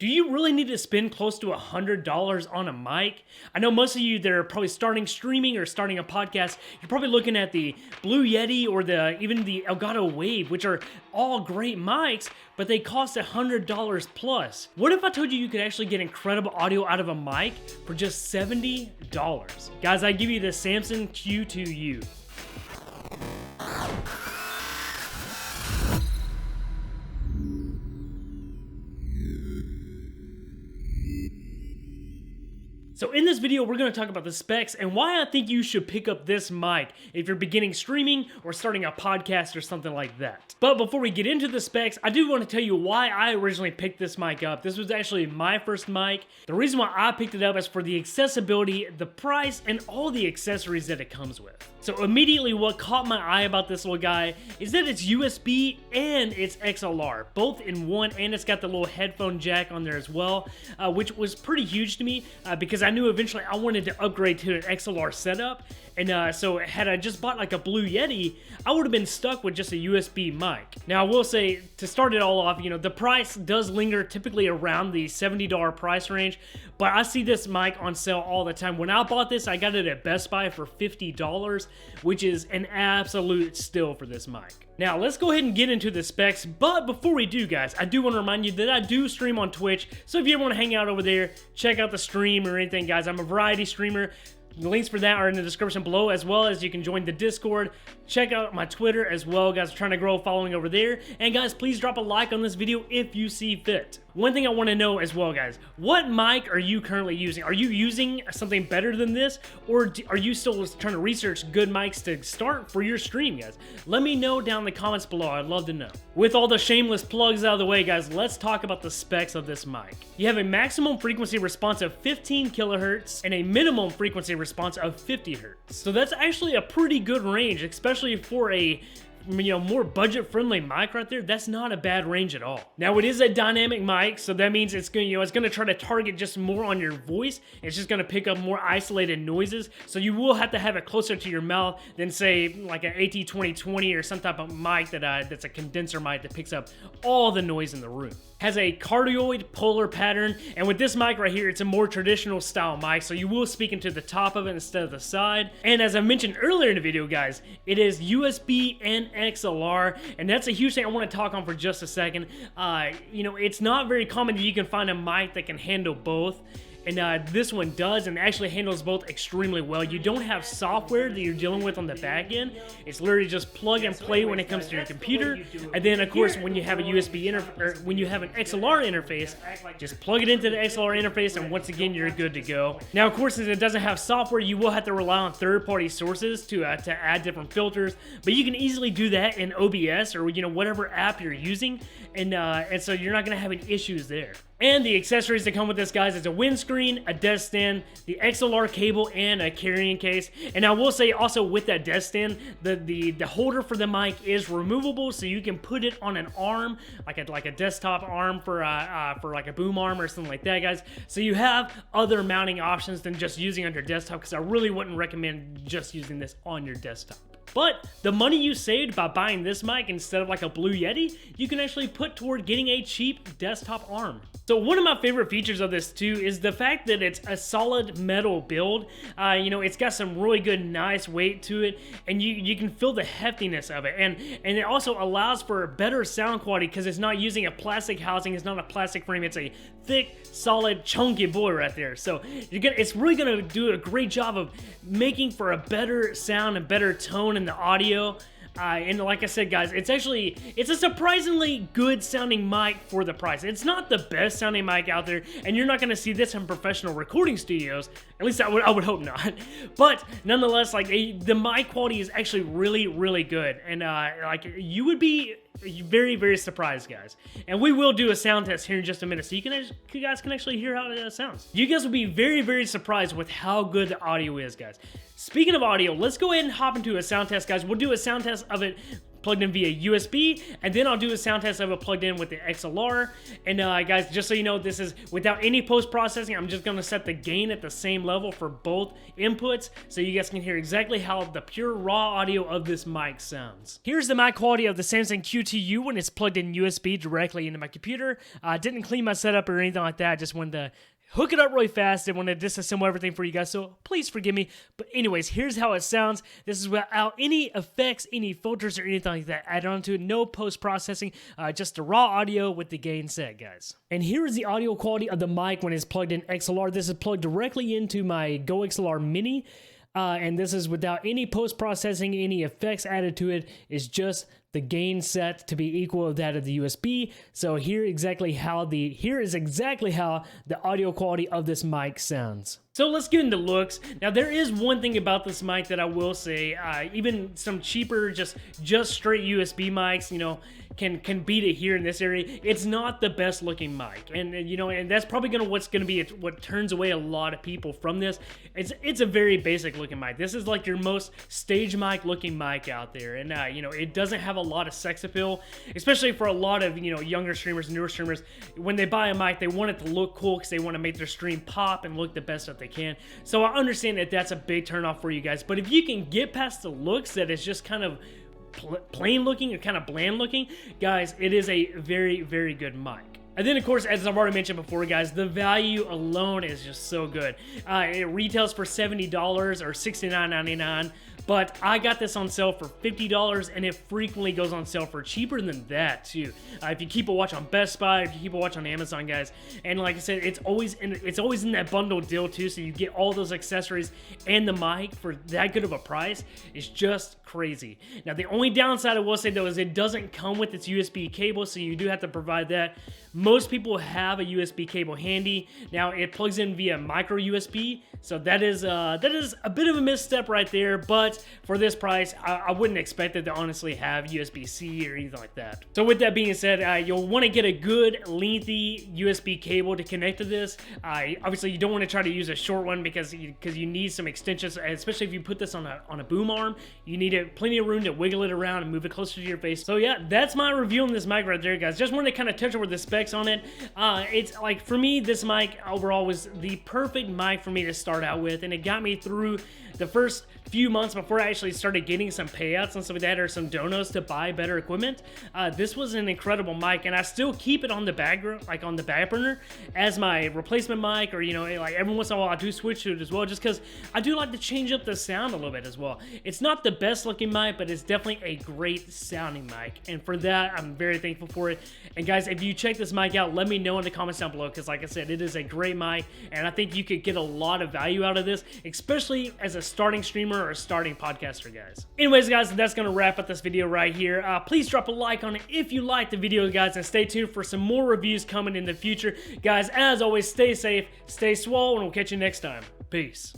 Do you really need to spend close to $100 on a mic? I know most of you that are probably starting streaming or starting a podcast, you're probably looking at the Blue Yeti or even the Elgato Wave, which are all great mics, but they cost $100 plus. What if I told you you could actually get incredible audio out of a mic for just $70? Guys, I give you the Samson Q2U. So in this video, we're going to talk about the specs and why I think you should pick up this mic if you're beginning streaming or starting a podcast or something like that. But before we get into the specs, I do want to tell you why I originally picked this mic up. This was actually my first mic. The reason why I picked it up is for the accessibility, the price, and all the accessories that it comes with. So immediately what caught my eye about this little guy is that it's USB and it's XLR, both in one, and it's got the little headphone jack on there as well, which was pretty huge to me because I knew eventually I wanted to upgrade to an XLR setup. And so had I just bought like a Blue Yeti, I would have been stuck with just a USB mic. Now I will say, to start it all off, the price does linger typically around the $70 price range, but I see this mic on sale all the time. When I bought this, I got it at Best Buy for $50, which is an absolute steal for this mic. Now, let's go ahead and get into the specs, but before we do, guys, I do want to remind you that I do stream on Twitch, so if you ever want to hang out over there, check out the stream or anything, guys. I'm a variety streamer. The links for that are in the description below, as well as you can join the Discord. Check out my Twitter as well, guys. I'm trying to grow a following over there. And guys, please drop a like on this video if you see fit. One thing I want to know as well, guys, what mic are you currently using? Are you using something better than this? Or are you still trying to research good mics to start for your stream, guys? Let me know down in the comments below. I'd love to know. With all the shameless plugs out of the way, guys, let's talk about the specs of this mic. You have a maximum frequency response of 15 kilohertz and a minimum frequency response of 50 hertz. So that's actually a pretty good range, especially for a more budget-friendly mic right there. That's not a bad range at all. Now, it is a dynamic mic, so that means it's going to try to target just more on your voice. It's just going to pick up more isolated noises, so you will have to have it closer to your mouth than, say, like an AT2020 or some type of mic that's a condenser mic that picks up all the noise in the room. Has a cardioid polar pattern, and with this mic right here, it's a more traditional style mic, so you will speak into the top of it instead of the side. And as I mentioned earlier in the video, guys, it is USB and XLR, and that's a huge thing I want to talk on for just a second. It's not very common that you can find a mic that can handle both. And this one does, and actually handles both extremely well. You don't have software that you're dealing with on the back end. It's literally just plug and play when it comes to your computer. And then, of course, when you have a when you have an XLR interface, just plug it into the XLR interface, and once again, you're good to go. Now, of course, since it doesn't have software, you will have to rely on third-party sources to add different filters. But you can easily do that in OBS or whatever app you're using, and so you're not going to have any issues there. And the accessories that come with this, guys, is a windscreen, a desk stand, the XLR cable, and a carrying case. And I will say also with that desk stand, the holder for the mic is removable, so you can put it on an arm, like a desktop arm for like a boom arm or something like that, guys. So you have other mounting options than just using on your desktop, because I really wouldn't recommend just using this on your desktop. But the money you saved by buying this mic instead of like a Blue Yeti, you can actually put toward getting a cheap desktop arm. So one of my favorite features of this too is the fact that it's a solid metal build. It's got some really good, nice weight to it, and you can feel the heftiness of it. And it also allows for better sound quality because it's not using a plastic housing, it's not a plastic frame, it's a thick, solid, chunky boy right there. So it's really gonna do a great job of making for a better sound and better tone in the audio. And like I said, guys, it's a surprisingly good sounding mic for the price. It's not the best sounding mic out there, and you're not going to see this in professional recording studios. At least I would hope not. But nonetheless, the mic quality is actually really, really good, and you would be very, very surprised, guys. And we will do a sound test here in just a minute, so you guys can actually hear how it sounds. You guys will be very, very surprised with how good the audio is, guys. Speaking of audio, let's go ahead and hop into a sound test, guys. We'll do a sound test of it plugged in via USB, and then I'll do a sound test of it plugged in with the XLR. And guys, just so you know, this is without any post-processing. I'm just gonna set the gain at the same level for both inputs, so you guys can hear exactly how the pure raw audio of this mic sounds. Here's the mic quality of the Samson QTU when it's plugged in USB directly into my computer. I didn't clean my setup or anything like that. I just wanted to hook it up really fast and want to disassemble everything for you guys, so please forgive me. But anyways, here's how it sounds. This is without any effects, any filters, or anything like that added onto it. No post-processing, just the raw audio with the gain set, guys. And here is the audio quality of the mic when it's plugged in XLR. This is plugged directly into my Go XLR Mini. And this is without any post-processing, any effects added to it. It's just the gain set to be equal to that of the USB. So here is exactly how the audio quality of this mic sounds. So let's get into looks. Now there is one thing about this mic that I will say, even some cheaper, just straight USB mics, you know, can beat it here in this area. It's not the best looking mic, and you know, and that's probably what turns away a lot of people from this. It's a very basic looking mic. This is like your most stage mic looking mic out there, and you know, it doesn't have a lot of sex appeal, especially for a lot of, you know, younger streamers, newer streamers. When they buy a mic, they want it to look cool because they want to make their stream pop and look the best that they can. So I understand that that's a big turnoff for you guys, but if you can get past the looks that it's just kind of plain looking or kind of bland looking, guys, it is a very, very good mic. And then, of course, as I've already mentioned before, guys, the value alone is just so good. It retails for $70 or $69.99, but I got this on sale for $50, and it frequently goes on sale for cheaper than that, too. If you keep a watch on Best Buy, if you keep a watch on Amazon, guys, and like I said, it's always in that bundle deal, too, so you get all those accessories and the mic for that good of a price. It's just crazy. Now, the only downside I will say, though, is it doesn't come with its USB cable, so you do have to provide that. Most people have a USB cable handy. Now it plugs in via micro USB, so that is a bit of a misstep right there. But for this price, I wouldn't expect it to honestly have USB-C or anything like that. So with that being said, you'll want to get a good lengthy USB cable to connect to this. Obviously, you don't want to try to use a short one because you need some extensions, especially if you put this on a boom arm. You need plenty of room to wiggle it around and move it closer to your face. So yeah, that's my review on this mic right there, guys. Just wanted to kind of touch over the specs on it. It's like, for me, this mic overall was the perfect mic for me to start out with, and it got me through the first few months before I actually started getting some payouts and stuff like that, or some donos to buy better equipment. This was an incredible mic, and I still keep it on the back burner as my replacement mic, or, you know, like every once in a while I do switch to it as well, just because I do like to change up the sound a little bit as well. It's not the best looking mic, but it's definitely a great sounding mic, and for that I'm very thankful for it. And guys, if you check this mic out, let me know in the comments down below, because like I said, it is a great mic, and I think you could get a lot of value out of this, especially as a starting streamer or a starting podcaster, guys. Anyways, guys, that's gonna wrap up this video right here. Please drop a like on it if you liked the video, guys, and stay tuned for some more reviews coming in the future. Guys, as always, stay safe, stay swole, and we'll catch you next time. Peace.